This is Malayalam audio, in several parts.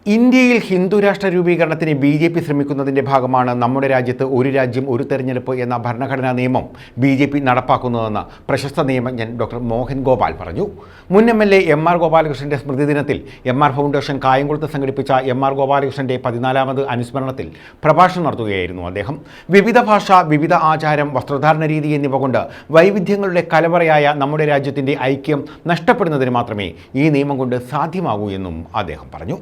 ഇന്ത്യയിൽ ഹിന്ദുരാഷ്ട്ര രൂപീകരണത്തിന് BJP ശ്രമിക്കുന്നതിൻ്റെ ഭാഗമാണ് നമ്മുടെ രാജ്യത്ത് ഒരു രാജ്യം ഒരു തെരഞ്ഞെടുപ്പ് എന്ന ഭരണഘടനാ നിയമം BJP നടപ്പാക്കുന്നതെന്ന് പ്രശസ്ത നിയമജ്ഞൻ ഡോക്ടർ മോഹൻ ഗോപാൽ പറഞ്ഞു. മുൻ MLA MR ഗോപാലകൃഷ്ണന്റെ സ്മൃതി ദിനത്തിൽ MR ഫൗണ്ടേഷൻ കായംകുളത്ത് സംഘടിപ്പിച്ച MR ഗോപാലകൃഷ്ണന്റെ 14ാമത് അനുസ്മരണത്തിൽ പ്രഭാഷണം നടത്തുകയായിരുന്നു അദ്ദേഹം. വിവിധ ഭാഷ, വിവിധ ആചാരം, വസ്ത്രധാരണ രീതി എന്നിവ കൊണ്ട് വൈവിധ്യങ്ങളുടെ കലവറയായ നമ്മുടെ രാജ്യത്തിൻ്റെ ഐക്യം നഷ്ടപ്പെടുന്നതിന് മാത്രമേ ഈ നിയമം കൊണ്ട് സാധ്യമാകൂ എന്നും അദ്ദേഹം പറഞ്ഞു.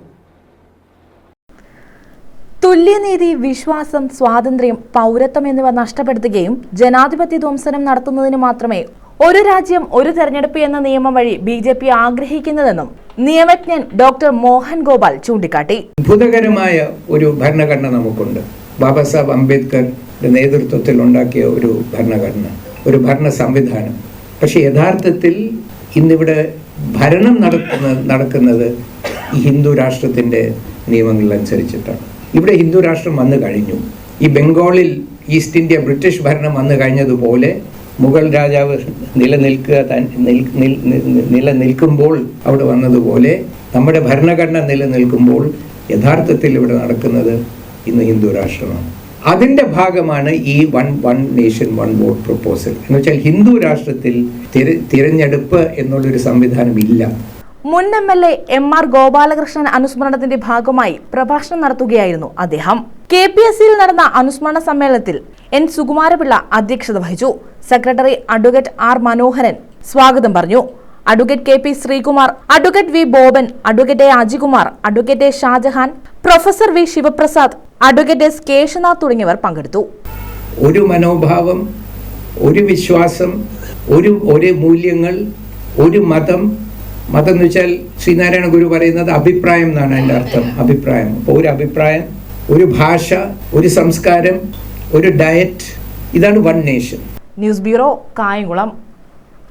തുല്യനീതി, വിശ്വാസം, സ്വാതന്ത്ര്യം, പൗരത്വം എന്നിവ നഷ്ടപ്പെടുത്തുകയും ജനാധിപത്യ ധ്വംസനം നടത്തുന്നതിന് മാത്രമേ ഒരു രാജ്യം ഒരു തെരഞ്ഞെടുപ്പ് എന്ന നിയമം വഴി BJP ആഗ്രഹിക്കുന്നതെന്നും നിയമജ്ഞൻ ഡോക്ടർ മോഹൻ ഗോപാൽ ചൂണ്ടിക്കാട്ടി. അത്ഭുതകരമായ ഒരു ഭരണഘടന നമുക്കുണ്ട്. ബാബാ സാഹേബ് അംബേദ്കറുടെ നേതൃത്വത്തിൽ ഉണ്ടാക്കിയ ഒരു ഭരണഘടന, ഒരു ഭരണ സംവിധാനം. പക്ഷെ യഥാർത്ഥത്തിൽ ഇന്നിവിടെ ഭരണം നടക്കുന്നത് ഈ ഹിന്ദു രാഷ്ട്രത്തിൻ്റെ നിയമങ്ങളനുസരിച്ചിട്ടാണ്. ഇവിടെ ഹിന്ദു രാഷ്ട്രം വന്നു കഴിഞ്ഞു. ഈ ബംഗാളിൽ ഈസ്റ്റ് ഇന്ത്യ ബ്രിട്ടീഷ് ഭരണം വന്നു കഴിഞ്ഞതുപോലെ മുഗൾ രാജാവ് നിലനിൽക്കുമ്പോൾ അവിടെ വന്നതുപോലെ നമ്മുടെ ഭരണഘടന നിലനിൽക്കുമ്പോൾ യഥാർത്ഥത്തിൽ ഇവിടെ നടക്കുന്നത് ഇന്ന് ഹിന്ദു രാഷ്ട്രമാണ്. അതിൻ്റെ ഭാഗമാണ് ഈ one nation one vote proposal. എന്ന് വെച്ചാൽ ഹിന്ദു രാഷ്ട്രത്തിൽ തിരഞ്ഞെടുപ്പ് എന്നുള്ളൊരു സംവിധാനം ഇല്ല. മുൻ MLA MR ഗോപാലകൃഷ്ണൻ അനുസ്മരണത്തിന്റെ ഭാഗമായി പ്രഭാഷണം നടത്തുകയായിരുന്നു അദ്ദേഹം. KPSCയിൽ നടന്ന അനുസ്മരണ സമ്മേളനത്തിൽ N സുകുമാരപിള്ള അധ്യക്ഷത വഹിച്ചു. സെക്രട്ടറി അഡ്വക്കേറ്റ് R മനോഹരൻ സ്വാഗതം പറഞ്ഞു. Advocate KP Sreekumar, advocate V Boban, advocate A Ajikumar, advocate A Shajahan, professor V Sivaprasad, advocate S Keshanath തുടങ്ങിയവർ പങ്കെടുത്തു. ഒരു മനോഭാവം, ഒരു വിശ്വാസം, ഒരു മൂല്യങ്ങൾ, ഒരു മതം എന്ന് വെച്ചാൽ ശ്രീനാരായണ ഗുരു പറയുന്നത് അഭിപ്രായം എന്നാണ് അതിൻ്റെ അർത്ഥം. അഭിപ്രായം. അപ്പോൾ ഒരു അഭിപ്രായം, ഒരു ഭാഷ, ഒരു സംസ്കാരം, ഒരു ഡയറ്റ്, ഇതാണ് one nation. News bureau, Kayamkulam.